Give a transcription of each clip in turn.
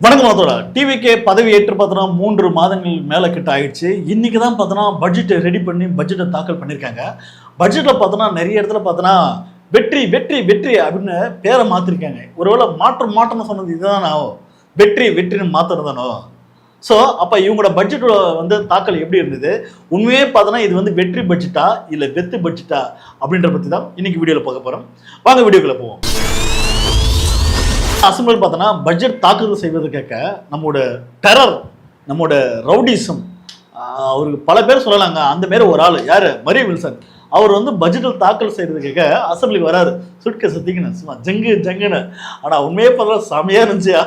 வணக்கம் மாதோட டிவிக்கே பதவி ஏற்று பார்த்தோன்னா 3 மாதங்கள் மேலே கிட்ட ஆயிடுச்சு. இன்னைக்கு தான் பார்த்தோன்னா பட்ஜெட்டை ரெடி பண்ணி பட்ஜெட்டை தாக்கல் பண்ணியிருக்காங்க. பட்ஜெட்டில் பார்த்தோன்னா நிறைய இடத்துல பார்த்தோன்னா வெற்றி வெற்றி வெற்றி அப்படின்னு பேரை மாற்றிருக்காங்க. ஒருவேளை மாற்றம்னு சொன்னது இதுதான் ஆகும், வெற்றி வெற்றின்னு மாற்றுறதானோ. ஸோ அப்போ இவங்களோட பட்ஜெட்டோட தாக்கல் எப்படி இருந்தது, உண்மையே பார்த்தோன்னா இது வெற்றி பட்ஜெட்டா இல்லை வெத்து பட்ஜெட்டா அப்படின்ற பற்றி தான் இன்னைக்கு வீடியோவில் பார்க்க போகிறோம். வாங்க வீடியோக்குள்ளே போவோம். அசம்பிள் பார்த்தோன்னா பட்ஜெட் தாக்குதல் செய்வது கேட்க நம்மளோட டெரர், நம்மளோட ரவுடிசம், அவருக்கு பல பேர் சொல்லலாங்க. அந்த மாரி ஒரு ஆள் யார், மரிய வில்சன். அவர் பட்ஜெட்டில் தாக்கல் செய்கிறது கேட்க அசம்பிளிக்கு வராரு, சுட்கேஸை தூக்கினேன் சும்மா ஜங்குன்னு. ஆனால் உண்மையே பார்த்தா செமையாக இருந்துச்சியா.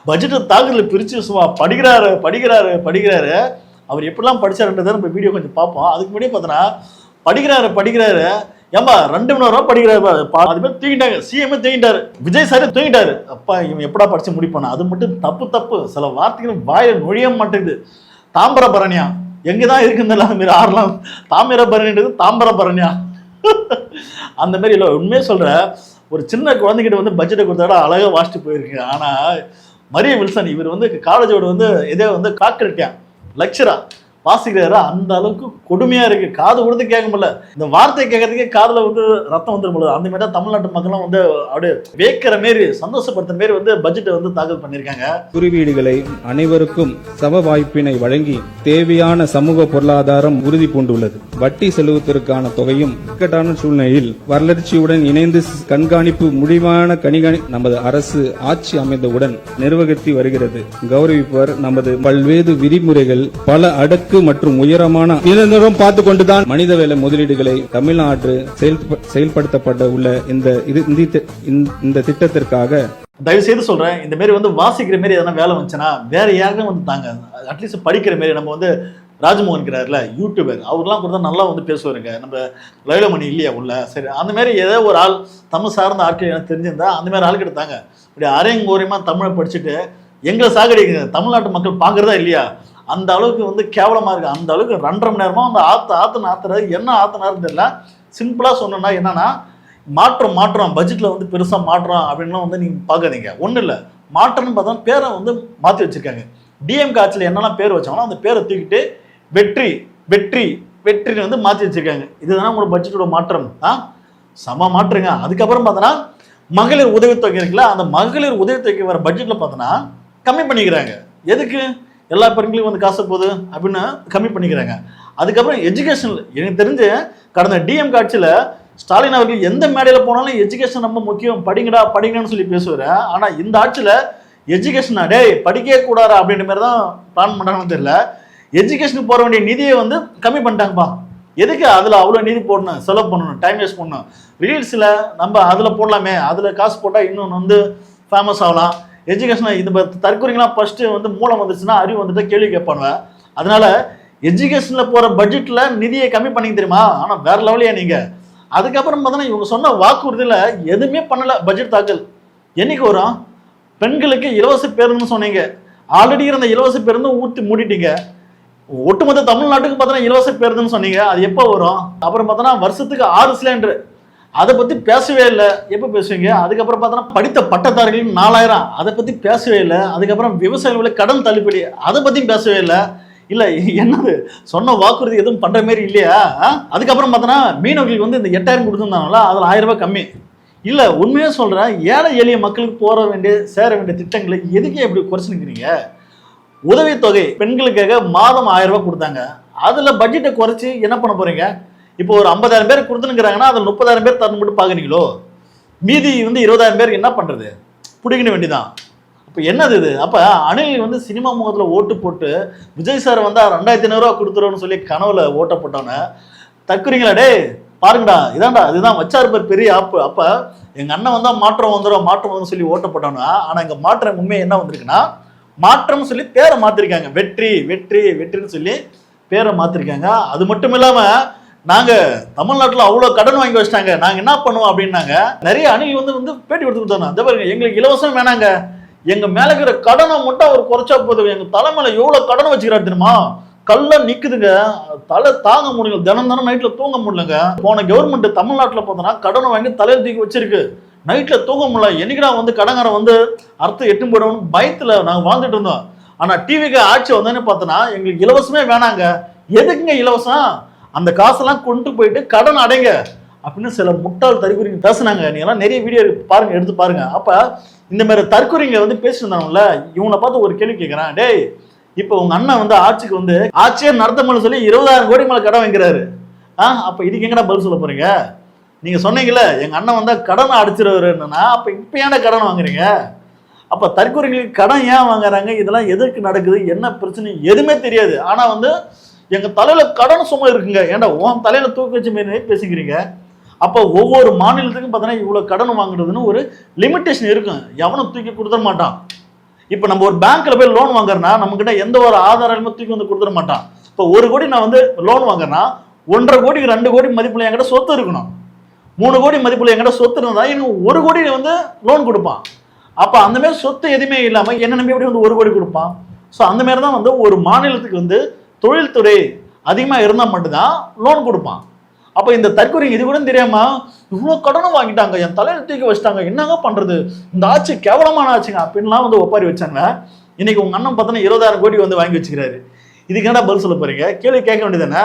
பட்ஜெட்டை தாக்குதல் பிரித்து சும்மா படிக்கிறாரு. அவர் எப்படிலாம் படித்தாருன்றதை நம்ம வீடியோ கொஞ்சம் பார்ப்போம். அதுக்கு முன்னாடியே பார்த்தோன்னா படிக்கிறாரு ஏம்பா 2 மணி நேரம் படிக்கிறாரு. அது பேர் தூங்கிட்டாங்க, சிஎம்ஏ தூங்கிட்டாரு, விஜய் சாரே தூங்கிட்டாரு. அப்பா இவன் எப்படா படிச்சு முடிப்பானா. அது மட்டும் தப்பு. சில வார்த்தைகள் வாயில நொழிய மாட்டேங்குது. தாமிரபரணியா எங்கதான் இருக்குன்னு அந்த மாதிரி ஆறலாம். தாமிரபரணின்றது தாமிரபரணியா அந்த மாதிரி இல்லை. உண்மையே சொல்ற, ஒரு சின்ன குழந்தைகிட்ட பட்ஜெட்டை கொடுத்தாட அழகா வாசிட்டு போயிருக்கு. ஆனா மரிய வில்சன் இவர் காலேஜோட இதே காக்கல்ட்டியான் லெக்சரா வாசிக்கிறாரு. அந்த அளவுக்கு கொடுமையா இருக்கு, காது கொடுத்து கேட்க முடியல. இந்த வார்த்தையை கேட்கறதுக்கே காதுல ரத்தம் வந்துடும் போல. அந்த மாதிரி தமிழ்நாட்டு மக்கள்லாம் அப்படியே வேக்கிற மாரி சந்தோஷப்படுத்துற மாரி பட்ஜெட்டை தாக்கல் பண்ணியிருக்காங்க. குறுவீடுகளை அனைவருக்கும் சம வாய்ப்பினை வழங்கி தேவையான சமூக பொருளாதாரம் உறுதி பூண்டுள்ளது. வட்டி செலுத்துவதற்கான தொகையும் இக்கட்டான சூழ்நிலையில் வளர்ச்சியுடன் இணைந்து கண்காணிப்பு முடிவான நமது அரசு ஆட்சி அமைந்தவுடன் நிர்வகித்து வருகிறது. கௌரவிப்பவர் நமது பல்வேறு விதிமுறைகள் பல அடுக்கு மற்றும் உயரமான நிரந்தரம் பார்த்து கொண்டுதான் மனித வேலை முதலீடுகளை தமிழ்நாடு செயல்படுத்தப்பட உள்ள இந்த திட்டத்திற்காக தயவு செய்து சொல்றேன், இந்த மாதிரி வாசிக்கிற மாதிரி எதனா வேலை வந்துச்சுன்னா வேற யாருக்கும் தாங்க. அட்லீஸ்ட் படிக்கிற மாதிரி நம்ம ராஜ்மோகன் இருக்கிறாருல யூடியூபர், அவர்லாம் கூட நல்லா பேசுவாருங்க. நம்ம லைலமணி இல்லையா உள்ள, சரி அந்த மாதிரி ஏதோ ஒரு ஆள் தமிழ் சார்ந்த ஆட்கள் எனக்கு தெரிஞ்சிருந்தா அந்த மாதிரி ஆள் கிட்டாங்க. இப்படி அரைங்கோரியமா தமிழை படிச்சுட்டு எங்களை சாகடிக்குங்க. தமிழ்நாட்டு மக்கள் பார்க்குறதா இல்லையா, அந்த அளவுக்கு கேவலமா இருக்கு. அந்த அளவுக்கு 2.5 மணி நேரமா ஆத்துறது என்ன ஆத்துனாருன்னு தெரியல. சிம்பிளா சொன்னா என்னன்னா மாற்றம் பட்ஜெட்ல பெருசா மாற்றம் அப்படின்லாம் நீங்க பாக்காதீங்க. ஒண்ணு இல்ல, மாற்றம்னு பார்த்தா பேரை மாத்தி வச்சிருக்காங்க. டிஎம்கே ஆட்சியில் என்னெல்லாம் பேர் வச்சாங்களோ அந்த பேரை தூக்கிட்டு வெற்றி வெற்றி வெற்றின்னு மாத்தி வச்சிருக்காங்க. இதுதான் உங்களோட பட்ஜெட்டோட மாற்றம். சம மாற்றுங்க. அதுக்கப்புறம் பார்த்தோன்னா மகளிர் உதவித்தொகை இருக்குல்ல, அந்த மகளிர் உதவித்தொகை வர பட்ஜெட்ல பார்த்தோன்னா கம்மி பண்ணிக்கிறாங்க. எதுக்கு, எல்லா பெண்களுக்கும் காசு போகுது அப்படின்னு கம்மி பண்ணிக்கிறாங்க. அதுக்கப்புறம் எஜுகேஷன்ல எனக்கு தெரிஞ்சு கடந்த டிஎம் ஆட்சியில் ஸ்டாலின் அவர்கள் எந்த மேடையில் போனாலும் எஜுகேஷன் ரொம்ப முக்கியம், படிங்கன்னு சொல்லி பேசுவார். ஆனால் இந்த ஆட்சியில் எஜுகேஷன் படிக்கவே கூடாது அப்படின்ற மாதிரி தான் பிளான் பண்ணுறாங்கன்னு தெரியல. எஜுகேஷனுக்கு போட வேண்டிய நிதியை கம்மி பண்ணிட்டாங்கப்பா. எதுக்கு அதில் அவ்வளோ நிதி போடணும், செலவு பண்ணணும், டைம் வேஸ்ட் பண்ணணும். ரீல்ஸில் நம்ம அதில் போடலாமே, அதில் காசு போட்டால் இன்னொன்று ஃபேமஸ் ஆகலாம். எஜுகேஷன் இது தற்கொலைங்களாம் ஃபர்ஸ்ட் மூலம் வந்துச்சுன்னா அறிவு கேள்வி கேட்பானுவ. அதனால எஜுகேஷனில் போகிற பட்ஜெட்டில் நிதியை கம்மி பண்ணிக்க தெரியுமா. ஆனால் வேற லெவலையா நீங்கள். அதுக்கப்புறம் பார்த்தோன்னா இவங்க சொன்ன வாக்குறுதியில் எதுவுமே பண்ணலை. பட்ஜெட் தாக்கல் என்னைக்கு வரும், பெண்களுக்கு இலவச பேருந்துன்னு சொன்னீங்க, ஆல்ரெடி இருந்த இலவச பேருந்து ஊற்றி மூடிட்டீங்க. ஒட்டுமொத்த தமிழ்நாட்டுக்கு பார்த்தோன்னா இலவச பேருந்துன்னு சொன்னீங்க, அது எப்போ வரும். அப்புறம் பார்த்தோன்னா வருஷத்துக்கு 6 சிலிண்டர், அதை பற்றி பேசவே இல்லை. எப்போ பேசுவீங்க. அதுக்கப்புறம் பார்த்தோன்னா படித்த பட்டதாரிகள் 4000, அதை பற்றி பேசவே இல்லை. அதுக்கப்புறம் விவசாயிகளுடைய கடன் தள்ளுபடி, அதை பற்றியும் பேசவே இல்லை. இல்லை என்னது, சொன்ன வாக்குறுதி எதுவும் பண்ணுற மாரி இல்லையா. அதுக்கப்புறம் பார்த்தோன்னா மீனவர்களுக்கு இந்த 8000 கொடுத்துருந்தாங்களா, அதில் 1000 ரூபாய் கம்மி. இல்லை உண்மையாக சொல்கிறேன், ஏழை எளிய மக்களுக்கு சேர வேண்டிய திட்டங்களை எதுக்கே எப்படி குறைச்சிருக்கிறீங்க. உதவித்தொகை பெண்களுக்காக மாதம் 1000 ரூபாய் கொடுத்தாங்க, அதில் பட்ஜெட்டை குறைச்சி என்ன பண்ண போகிறீங்க. இப்போ ஒரு 50,000 பேர் கொடுத்துனுங்கிறாங்கன்னா அதில் 30,000 பேர் தரணும் மட்டும் பார்க்குறீங்களோ, மீதி 20,000 பேருக்கு என்ன பண்ணுறது, பிடிக்கணும் வேண்டிதான். இப்போ என்னது இது. அப்போ அணில் சினிமா முகத்தில் ஓட்டு போட்டு விஜய் சார் 2500 ரூபா கொடுத்துருவோன்னு சொல்லி கனவுல ஓட்ட போட்டோன்னே தக்குறீங்களா. பாருங்கடா இதான்டா, இதுதான் வச்சாரு பேர் பெரிய ஆப்பு. அப்போ எங்கள் அண்ணன் மாற்றம் வந்துடும் சொல்லி ஓட்ட போட்டோன்னா, ஆனால் இங்கே மாற்றம் உண்மையை என்ன வந்திருக்குன்னா மாற்றம் சொல்லி பேரை மாற்றிருக்காங்க. வெற்றி வெற்றி வெற்றின்னு சொல்லி பேரை மாற்றிருக்காங்க. அது மட்டும் இல்லாமல் நாங்கள் தமிழ்நாட்டில் அவ்வளோ கடன் வாங்கி வச்சிட்டாங்க, நாங்கள் என்ன பண்ணுவோம் அப்படின்னாங்க. நிறைய அணில் பேட்டி கொடுத்து கொடுத்தாங்க. அதே பாருங்க, எங்களுக்கு இலவசம் வேணாங்க, எங்கள் மேலே இருக்கிற கடனை மட்டும் அவர் குறைச்சா போதும். எங்கள் தலைமையில் எவ்வளோ கடன் வச்சுக்கிறாரு தெரியுமா, கல்ல நிற்குதுங்க, தலை தாங்க முடியல, தினம் நைட்டில் தூங்க முடியலங்க. போன கவர்மெண்ட் தமிழ்நாட்டில் பார்த்தோன்னா கடனை வாங்கி தலையில் தூக்கி வச்சிருக்கு. நைட்டில் தூங்க முடியல, என்னைக்குடா வந்து கடங்காரன் வந்து அர்த்தம் எட்டும் போயிடணும்னு பயத்தில் நாங்கள் வாழ்ந்துட்டு இருந்தோம். ஆனால் டிவிக்கு ஆட்சி வந்தோன்னு பார்த்தோன்னா எங்களுக்கு இலவசமே வேணாங்க, எதுக்குங்க இலவசம், அந்த காசெல்லாம் கொண்டு போயிட்டு கடன் அடைங்க அப்படின்னு சில முட்டாள் தற்கொலைங்க பேசுனாங்க. நீங்கள்லாம் நிறைய வீடியோ பாருங்க, எடுத்து பாருங்க. அப்போ இந்த மாதிரி தற்கொலைங்க வந்து பேசியிருந்தாங்கல்ல, இவனை பார்த்து ஒரு கேள்வி கேட்குறான், டேய் இப்போ உங்கள் அண்ணன் வந்து ஆட்சிக்கு வந்து ஆட்சியே நடத்தணும்னு சொல்லி 20,000 கோடி மேலே கடன் வைக்கிறாரு. அப்போ இதுக்கு எங்கடா பதில் சொல்ல போறீங்க? நீங்கள் சொன்னீங்கல்ல எங்கள் அண்ணன் வந்தால் கடனை அடிச்சிருவாருன்னா, அப்போ இப்போ ஏன்டா கடன் வாங்குறீங்க? அப்போ தற்கொலைங்களுக்கு கடன் ஏன் வாங்குறாங்க, இதெல்லாம் எதுக்கு நடக்குது, என்ன பிரச்சனை எதுவுமே தெரியாது. ஆனால் வந்து எங்கள் தலையில் கடன் சும்மா இருக்குங்க, ஏன்டா உன் தலையில் தூக்கி வச்ச மாரி பேசிக்கிறீங்க. அப்போ ஒவ்வொரு மாநிலத்துக்கும் பார்த்தோன்னா இவ்வளோ கடன் வாங்குறதுன்னு ஒரு லிமிட்டேஷன் இருக்கும், எவனும் தூக்கி கொடுத்துட மாட்டான். இப்போ நம்ம ஒரு பேங்க்ல போய் லோன் வாங்குறேன்னா நம்மகிட்ட எந்த ஒரு ஆதாரமும் தூக்கி வந்து கொடுத்துட மாட்டான். இப்போ 1 கோடி நான் வந்து லோன் வாங்குறேன்னா 1.5 கோடிக்கு 2 கோடி மதிப்புல என்கிட்ட சொத்து இருக்கணும், 3 கோடி மதிப்புல என்கிட்ட சொத்து இருந்தா இன்னும் 1 கோடி வந்து லோன் கொடுப்பான். அப்போ அந்த மாதிரி சொத்து எதுவுமே இல்லாமல் என்ன நம்பி எப்படி வந்து 1 கோடி கொடுப்பான்? ஸோ அந்த மாதிரி தான் வந்து ஒரு மாநிலத்துக்கு வந்து தொழில்துறை அதிகமாக இருந்தால் மட்டும்தான் லோன் கொடுப்பான். அப்போ இந்த தற்கொலை இது கூட தெரியாம இவ்வளோ கடனும் வாங்கிட்டாங்க, என் தலையில தூக்கி வச்சுட்டாங்க, என்னங்க பண்றது, இந்த ஆட்சி கேவலமான ஆட்சிங்க அப்படின்லாம் வந்து ஒப்பாரி வச்சாங்க. இன்னைக்கு உங்க அண்ணன் பார்த்தோன்னா 20,000 கோடி வந்து வாங்கி வச்சுக்கிறாரு. இதுக்கு என்ன பதில் சொல்ல போறீங்க? கேள்வி கேட்க வேண்டியதானே?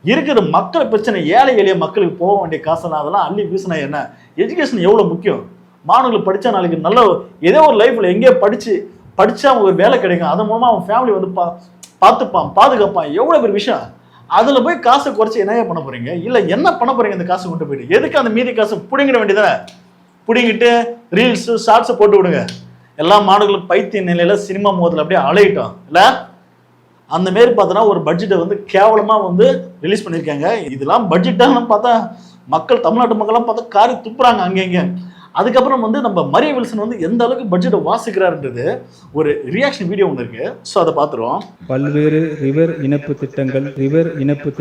இருக்கிற மக்கள் பிரச்சனை, ஏழை எளிய மக்களுக்கு போக வேண்டிய காசெல்லாம் அதெல்லாம் அள்ளி வீசினா என்ன? எஜுகேஷன் எவ்வளோ முக்கியம். மாணவர்கள் படித்தா நாளைக்கு நல்ல ஏதோ ஒரு லைஃப்ல எங்கேயோ படிச்சா அவங்க ஒரு வேலை கிடைக்கும், அதன் மூலமா அவன் ஃபேமிலி வந்து பார்த்துப்பான், பாதுகாப்பான், எவ்வளோ பெரிய விஷயம். அதில் போய் காசை குறைச்சி என்ன பண்ண போறீங்க? இல்லை என்ன பண்ண போறீங்க? இந்த காசை கொண்டு போயிட்டு எதுக்கு அந்த மீதி காசை பிடிங்கிட வேண்டியதானே? பிடிங்கிட்டு ரீல்ஸு ஷார்ட்ஸை போட்டு விடுங்க. எல்லா மாடுகளும் பைத்திய நிலையில சினிமா மோதில் அப்படியே அலையிட்டோம் இல்லை? அந்த மாரி பார்த்தோன்னா ஒரு பட்ஜெட்டை வந்து கேவலமாக வந்து ரிலீஸ் பண்ணியிருக்காங்க. இதெல்லாம் பட்ஜெட்டாக பார்த்தா மக்கள், தமிழ்நாட்டு மக்கள்லாம் பார்த்தா காரி துப்புறாங்க அங்கங்கே. அதுக்கப்புறம் வந்து நம்ம மரிய வில்சன் வந்து எந்த அளவுக்கு பட்ஜெட்டை வாசிக்கிறாருன்றது ஒரு ரியாக்ஷன் வீடியோ ஒன்று இருக்கு, ஸோ அதை பார்த்துருவோம். பல்வேறு ரிவர் இணைப்பு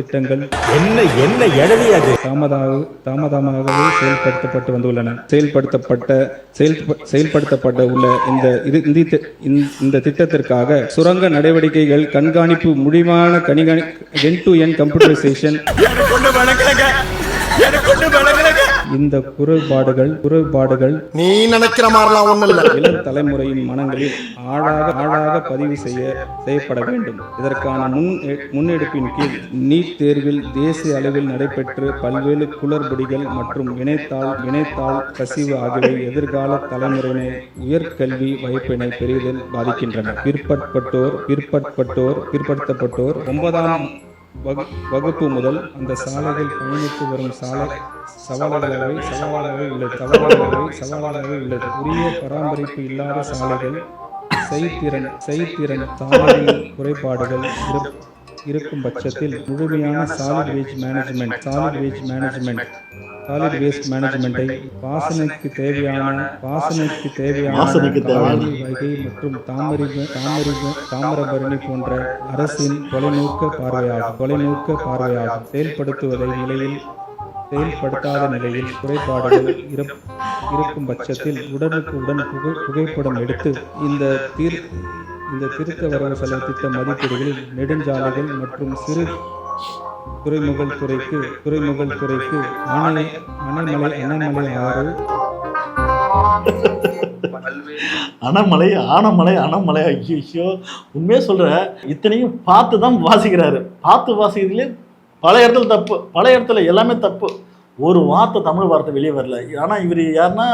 திட்டங்கள் என்ன எழுதியது தாமதமாகவே செயல்படுத்தப்பட்ட உள்ள இந்த திட்டத்திற்காக சுரங்க நடவடிக்கைகள், கண்காணிப்பு, முடிவான எண்ட்-டு-எண்ட் கம்ப்யூட்டரைசேஷன், இந்த குறைபாடுகள் நீ நினைக்கிற மாதிரிலாம் ஒண்ணும் இல்ல. இளம் தலைமுறையின் மனங்களில் ஆழாக பதிவு செய்யப்பட வேண்டும். இதற்கான முன்னெடுப்பின் கீழ் நீட் தேர்வில் தேசிய அளவில் நடைபெற்று பல்வேறு குளறுபடிகள் மற்றும் வினைத்தாள் கசிவு ஆகியவை எதிர்கால தலைமுறையினை உயர்கல்வி வாய்ப்பினை பெரிதில் பாதிக்கின்றன. பிற்படுத்தப்பட்டோர் 9ஆம் வகுப்பு முதல் அந்த சாலைகள் பயணித்து வரும் சவாலாகவே உள்ளது. உரிய பராமரிப்பு இல்லாத சாலைகள், செய்திறன் தாமதின் குறைபாடுகள் இருக்கும் பட்சத்தில் முழுமையான சாலிட் வேஸ்ட் மேனேஜ்மெண்ட்டை பாசனைக்கு தேவையான வகை மற்றும் தாமிரபரணி போன்ற அரசின் தொலைநோக்க பார்வையாகும் செயல்படுத்தாத நிலையில் குறைபாடுகள் இருக்கும் பட்சத்தில் உடனுக்குடன் புகைப்படம் எடுத்து இந்த திருத்த வரவு செலவு திட்ட மதிப்பீடுகளில் நெடுஞ்சாலைகள் மற்றும் சிறு துறைமுகல் துறைக்கு அணமலை ஐயோ, உண்மையா சொல்ற, இத்தனையும் பார்த்து தான் வாசிக்கிறாரு. பார்த்து வாசிக்கிறதுல பல இடத்துல எல்லாமே தப்பு. ஒரு வார்த்தை தமிழ் வார்த்தை வெளியே வரல. ஆனால் இவர் யாருன்னா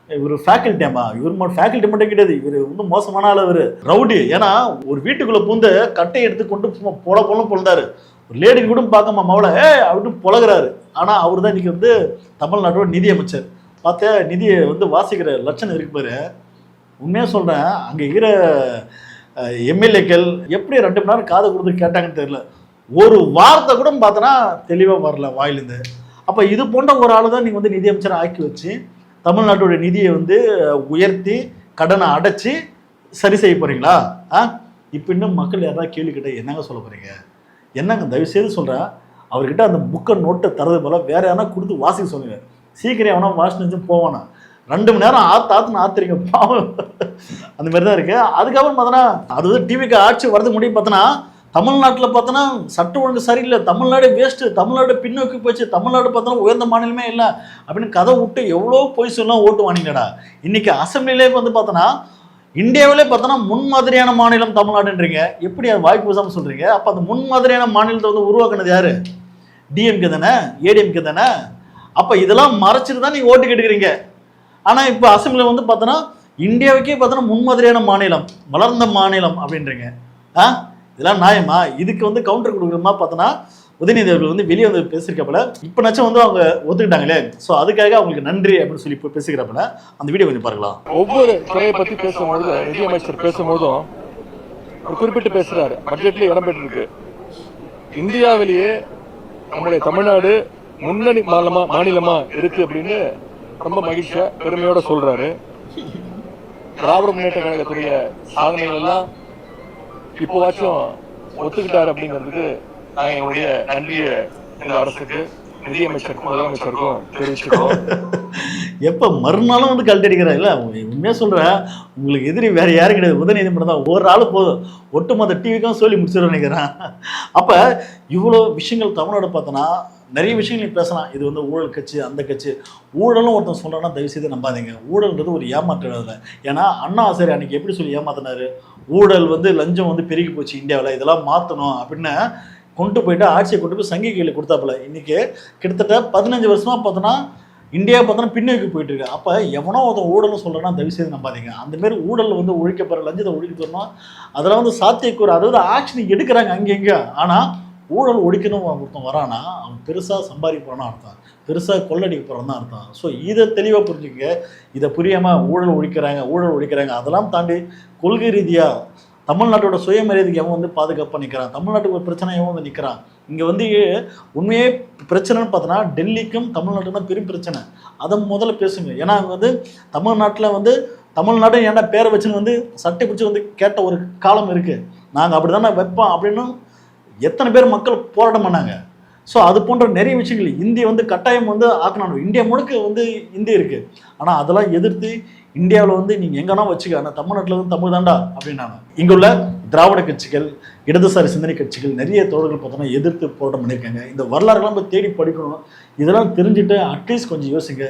இவர் ஃபேக்கல்ட்டியாமா? இவர் ஃபேக்கல்ட்டி மட்டும் கிடையாது, இவர் வந்து மோசமான ஆள், இவர் ரவுடி. ஏன்னா ஒரு வீட்டுக்குள்ளே பூந்து கட்டையை எடுத்து கொண்டு பொழுந்தாரு. ஒரு லேடி கூட பார்க்காம மவளை அப்படின்னு புலகிறாரு. ஆனால் அவர் தான் இன்னைக்கு வந்து தமிழ்நாட்டோட நிதி அமைச்சர். பார்த்தா நிதியை வந்து வாசிக்கிற லட்சணம் இருக்கு பாரு. உண்மையாக சொல்கிறேன், அங்கே இருக்கிற எம்எல்ஏக்கள் எப்படி 2 மணி நேரம் காதை கொடுத்து கேட்டாங்கன்னு தெரியல. ஒரு வார்த்தை கூட பார்த்தோன்னா தெளிவாக வரல வாயிலிருந்து. அப்போ இது போன்ற ஒரு ஆள் தான் நீங்கள் வந்து நிதியமைச்சரை ஆக்கி வச்சு தமிழ்நாட்டோட நிதியை வந்து உயர்த்தி கடனை அடைச்சி சரி செய்ய போகிறீங்களா? இப்போ இன்னும் மக்கள் யாராவது கேள்வி கிட்ட என்னங்க சொல்ல போகிறீங்க? என்னங்க தயவுசெய்து சொல்கிறேன், அவர்கிட்ட அந்த புக்கை நோட்டை தரது போல் வேறு யாரா கொடுத்து வாசிக்க சொல்லுங்க. சீக்கிரம் எவனா வாசிச்சு போவானா? 2 மணி நேரம் ஆத்துன்னு ஆத்துறீங்க பாவம். அந்த மாதிரி தான் இருக்குது. அதுக்கப்புறம் பார்த்தோன்னா அது வந்து டிவிக்கு ஆட்சி வரதுக்கு முடியும் பார்த்தோன்னா தமிழ்நாட்டில் பார்த்தோன்னா சட்ட ஒழுங்கு சரியில்லை, தமிழ்நாடு வேஸ்ட்டு, தமிழ்நாடு பின்னோக்கி போச்சு, தமிழ்நாடு பார்த்தோன்னா உயர்ந்த மாநிலமே இல்லை அப்படின்னு கதை விட்டு எவ்வளோ பொய் சொல்லலாம் ஓட்டு வாங்கிங்கடா. இன்னைக்கு அசம்பிளிலே வந்து பார்த்தோன்னா இந்தியாவிலே பார்த்தோன்னா முன்மாதிரியான மாநிலம் தமிழ்நாடுன்றீங்க. எப்படி அது வாய்ப்பு பேசாமல் சொல்கிறீங்க? அப்போ அந்த முன்மாதிரியான மாநிலத்தை வந்து உருவாக்குனது யார்? டிஎம்கே தானே, ஏடிஎம்கே தானே. அப்போ இதெல்லாம் மறைச்சிட்டு தான் நீங்கள் ஓட்டு கேட்டுக்கிறீங்க. ஆனால் இப்போ அசம்பிளியில் வந்து பார்த்தோன்னா இந்தியாவுக்கே பார்த்தோன்னா முன்மாதிரியான மாநிலம், வளர்ந்த மாநிலம் அப்படின்றீங்க. இதெல்லாம் நியாயமா? இதுக்கு வந்து கவுண்டர் கொடுக்குறமா பார்த்தோன்னா உதயநிதி அவர்கள் வந்து வெளியே வந்து பேசியிருக்கப்பல இப்போனாச்சும் வந்து அவங்க ஒத்துக்கிட்டாங்களே, ஸோ அதுக்காக அவங்களுக்கு நன்றி அப்படின்னு சொல்லி இப்போ பேசிக்கிறப்பல அந்த வீடியோ கொஞ்சம் பார்க்கலாம். ஒவ்வொரு துறையை பற்றி பேசும்போது நிதியமைச்சர் பேசும்போதும் ஒரு குறிப்பிட்டு பேசுகிறாரு, பட்ஜெட்லேயே இடம் பெற்றிருக்கு. இந்தியாவிலேயே நம்முடைய தமிழ்நாடு முன்னணி மாநிலமா இருக்கு அப்படின்னு ரொம்ப மகிழ்ச்சியா பெருமையோட சொல்றாரு. திராவிட முன்னேற்ற கழகத்துடைய சாதனைகள் எல்லாம் இப்போவாச்சும் ஒத்துக்கிட்டாரு அப்படிங்கிறதுக்கு நான் என்னுடைய நன்றியை இந்த அரசுக்கு, நிதியமைச்சருக்கும் முதலமைச்சருக்கும் தெரிவிச்சுக்கோம். எப்போ மறுநாளும் வந்து கழட்டி அடிக்கிறா இல்லை? உண்மையாக சொல்கிறேன், உங்களுக்கு எதிரி வேறு யாரும் கிடையாது, உதயநிதி மட்டும் தான். ஒரு ஆள் போதும், ஒட்டுமொத்த டிவிக்கும் சொல்லி முடிச்சிடும் நினைக்கிறேன். அப்போ இவ்வளோ விஷயங்கள் தமிழ்நாடு பார்த்தோன்னா நிறைய விஷயங்கள் நீ பேசலாம். இது வந்து ஊழல் கட்சி, அந்த கட்சி. ஊழலும் ஒருத்தன் சொல்கிறான்னா தயவுசெய்து நம்பாதீங்க. ஊழல்ன்றது ஒரு ஏமாற்றுறது. ஏன்னா அண்ணா ஆசிரியர் அன்றைக்கி எப்படி சொல்லி ஏமாத்தினாரு? ஊழல் வந்து லஞ்சம் வந்து பெருகி போச்சு இந்தியாவில், இதெல்லாம் மாற்றணும் அப்படின்னு கொண்டு போயிட்டு ஆட்சியை கொண்டு போய் சங்கி கையில் கொடுத்தாப்புல. இன்றைக்கி கிட்டத்தட்ட 15 வருஷமாக பார்த்தோன்னா இந்தியா பார்த்தோன்னா பின்னோக்கி போயிட்டு இருக்கு. அப்போ எவனோ ஒருத்தன் ஊழல்னு சொல்கிறேன்னா தயவுசெய்து நம்பாதீங்க. அந்தமாரி ஊழல் வந்து ஒழிக்கப்படுற, லஞ்சத்தை ஒழிக்கணும், அதெல்லாம் வந்து சாத்தியக்கூறு, அதாவது ஆக்ஷன் எடுக்கிறாங்க அங்கே எங்கே. ஆனால் ஊழல் ஒழிக்கணும் ஒருத்தன் வரானா அவன் பெருசாக சம்பாதிப்பான்னு அர்த்தம், பெருசாக கொள்ளடிக்க போகிறான்னு அர்த்தம். ஸோ இதை தெளிவாக புரிஞ்சுக்க. இதை புரியாமல் ஊழல் ஒழிக்கிறாங்க அதெல்லாம் தாண்டி கொள்கை ரீதியாக தமிழ்நாட்டோட சுயமரியாதைக்கு எவன் வந்து பாதுகாப்பாக நிற்கிறான், தமிழ்நாட்டுக்கு ஒரு பிரச்சனை எவன் வந்து நிற்கிறான். இங்கே வந்து உண்மையே பிரச்சனைன்னு பார்த்தோன்னா டெல்லிக்கும் தமிழ்நாட்டுக்கும் தான் பெரும் பிரச்சனை. அதை முதல்ல பேசுங்க. ஏன்னா அங்கே வந்து தமிழ்நாட்டில் வந்து தமிழ்நாடு ஏன்னா பேரை வச்சுன்னு வந்து சட்டை பிடிச்சி வந்து கேட்ட ஒரு காலம் இருக்குது. நாங்கள் அப்படி தானே வைப்போம் அப்படின்னு எத்தனை பேர் மக்கள் போராட்டம் பண்ணாங்க. ஸோ அது போன்ற நிறைய விஷயங்கள் இந்தி வந்து கட்டாயம் வந்து ஆக்கணும். இந்தியா முழுக்க வந்து இந்தி இருக்குது. ஆனால் அதெல்லாம் எதிர்த்து இந்தியாவில் வந்து நீங்கள் எங்கன்னா வச்சுக்க, ஆனால் தமிழ்நாட்டில் வந்து தமிழ் தாண்டா அப்படின்னாங்க. இங்கே உள்ள திராவிட கட்சிகள், இடதுசாரி சிந்தனை கட்சிகள் நிறைய தோழர்கள் பார்த்தோன்னா எதிர்த்து போராட்டம் பண்ணியிருக்காங்க. இந்த வரலாறுலாம் போய் தேடி படிக்கணும். இதெல்லாம் தெரிஞ்சுட்டு அட்லீஸ்ட் கொஞ்சம் யோசிங்க.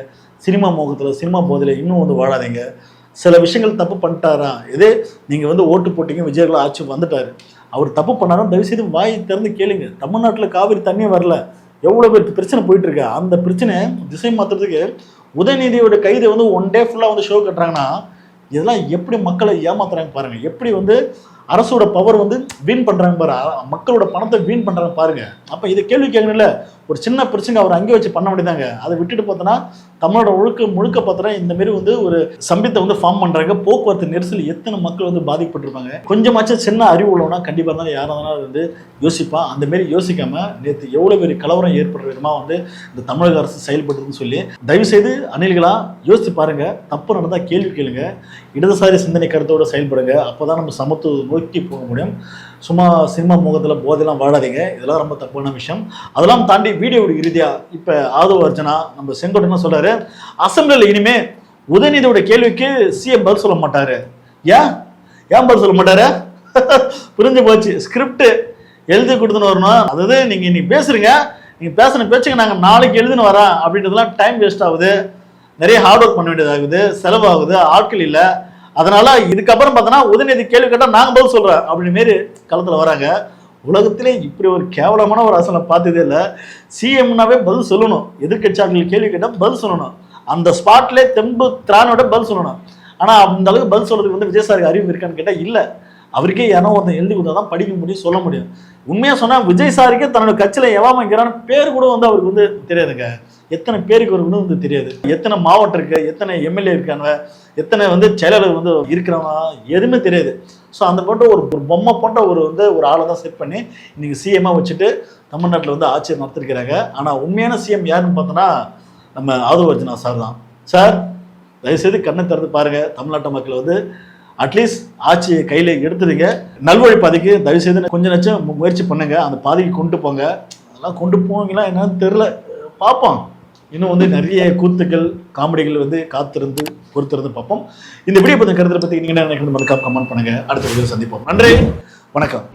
சினிமா மோகத்தில், சினிமா போதில் இன்னும் வந்து வாழாதீங்க. சில விஷயங்கள் தப்பு பண்ணிட்டாரா, இதே நீங்கள் வந்து ஓட்டு போட்டிங்க, விஜயகால ஆட்சி வந்துட்டார், அவர் தப்பு பண்ணாலும் தயவுசெய்து வாய் திறந்து கேளுங்க. தமிழ்நாட்டில் காவிரி தண்ணியே வரல, எவ்வளோ பேர் பிரச்சனை போயிட்டுருக்கு. அந்த பிரச்சனையை திசை மாற்றுறதுக்கு உதயநிதியோட கைதை வந்து 1 டே ஃபுல்லாக வந்து ஷோ கட்டுறாங்கன்னா இதெல்லாம் எப்படி மக்களை ஏமாத்துறாங்க பாருங்கள். எப்படி வந்து அரசோட பவர் வந்து வீண் பண்ணுறாங்க பாரு, மக்களோட பணத்தை வீண் பண்ணுறாங்க பாருங்க. அப்போ இதை கேள்வி கேட்கணும்ல. ஒரு சின்ன பிரச்சனை அவர் அங்கே வச்சு பண்ண முடியாதாங்க. அதை விட்டுட்டு பார்த்தோன்னா தமிழோட முழுக்க பார்த்தோன்னா இந்தமாரி வந்து ஒரு சம்பத்தை வந்து ஃபார்ம் பண்ணுறாங்க. போக்குவரத்து நெரிசல் எத்தனை மக்கள் வந்து பாதிக்கப்பட்டிருப்பாங்க. கொஞ்சமாச்சும் சின்ன அறிவு உள்ளவனா கண்டிப்பாக இருந்தாலும் யாராக இருந்தாலும் வந்து யோசிப்பா. அந்தமாரி யோசிக்காமல் நேற்று எவ்வளோ பெரிய கலவரம் ஏற்படுற விதமாக வந்து இந்த தமிழக அரசு செயல்படுதுன்னு சொல்லி தயவுசெய்து அணில்களா யோசித்து பாருங்கள். தப்பு நடந்தால் கேள்வி கேளுங்க. இடதுசாரி சிந்தனை கருத்தோடு செயல்படுங்க. அப்போ தான் நம்ம சமத்துவ நோக்கி போக முடியும். சும்மா சினிமா முகத்தில் போதெல்லாம் வாழாதீங்க. இதெல்லாம் ரொம்ப தப்பான விஷயம். அதெல்லாம் தாண்டி வீடியோட இறுதியாக இப்போ ஆதவ அர்ஜுனா நம்ம செங்கோட்டையன் சொல்கிறாரு, அசம்பிளியில் இனிமே உதயநிதியோட கேள்விக்கு சிஎம் பதில் சொல்ல மாட்டாரு. ஏன் பதில் சொல்ல மாட்டாரு? புரிஞ்சு போச்சு. ஸ்கிரிப்ட் எழுதி கொடுத்துன்னு வரணும். அதாவது நீங்கள் இன்னைக்கு பேசுறீங்க, நீங்கள் பேசுன பேச்சுக்கு நாங்கள் நாளைக்கு எழுதுன்னு வரேன் அப்படின்றதுலாம் டைம் வேஸ்ட் ஆகுது. நிறைய ஹார்ட் ஒர்க் பண்ண வேண்டியதாகுது, செலவாகுது, ஆட்கள் இல்லை. அதனால இதுக்கப்புறம் பார்த்தோன்னா உதயநிதி கேள்வி கேட்டால் நாங்கள் பதில் சொல்கிறோம் அப்படின்னு மாரி களத்தில் வராங்க. உலகத்திலே இப்படி ஒரு கேவலமான ஒரு அரசனை பார்த்ததே இல்லை. சிஎம்னாவே பதில் சொல்லணும். எதிர்கட்சியாளர்கள் கேள்வி கேட்டால் பதில் சொல்லணும். அந்த ஸ்பாட்லேயே தெம்பு திரானோட பதில் சொல்லணும். ஆனால் அந்த அளவுக்கு பதில் சொல்றதுக்கு வந்து விஜயசாருக்கு அறிவு இருக்கான்னு கேட்டால் இல்லை. அவருக்கே யாரோ ஒருத்தன் எழுதி கொடுத்தா தான் படிக்க முடியும், சொல்ல முடியும். உண்மையாக சொன்னால் விஜய் சாருக்கே தன்னோட கட்சியில் எவாமைக்கிறான்னு பேர் கூட வந்து அவருக்கு வந்து தெரியாதுங்க. எத்தனை பேருக்கு அவருக்கு வந்து தெரியாது. எத்தனை மாவட்டம் இருக்கு, எத்தனை எம்எல்ஏ இருக்காங்க, எத்தனை வந்து செயலாளர் வந்து இருக்கிறவங்க எதுவுமே தெரியாது. ஸோ அந்த போட்ட ஒரு பொம்மை போட்ட ஒரு ஆளை தான் செட் பண்ணி இன்னைக்கு சிஎம்மாக வச்சுட்டு தமிழ்நாட்டில் வந்து ஆட்சியை நடத்திருக்கிறாங்க. ஆனால் உண்மையான சிஎம் யாருன்னு பார்த்தோன்னா நம்ம ஆதவ அர்ஜுனா சார் தான். சார் தயவுசெய்து கண்ணை திறந்து பாருங்கள். தமிழ்நாட்டு மக்கள் வந்து அட்லீஸ்ட் ஆட்சியை கையில் எடுத்துடுங்க. நல்வழி பாதைக்கு தயவுசெய்து கொஞ்சம் நச்சம் முயற்சி பண்ணுங்க. அந்த பாதைக்கு கொண்டு போங்க. அதெல்லாம் கொண்டு போவீங்களா என்னன்னு தெரில, பார்ப்போம். இன்னும் வந்து நிறைய கூத்துக்கள், காமெடிகள் வந்து காத்திருந்து பொறுத்திருந்து பார்ப்போம். இந்த வீடியோ பற்றி கருத்தை பற்றி நீங்கள் என்ன நினைக்கணும் கமெண்ட் பண்ணுங்க. அடுத்த வீடியோ சந்திப்போம். நன்றி, வணக்கம்.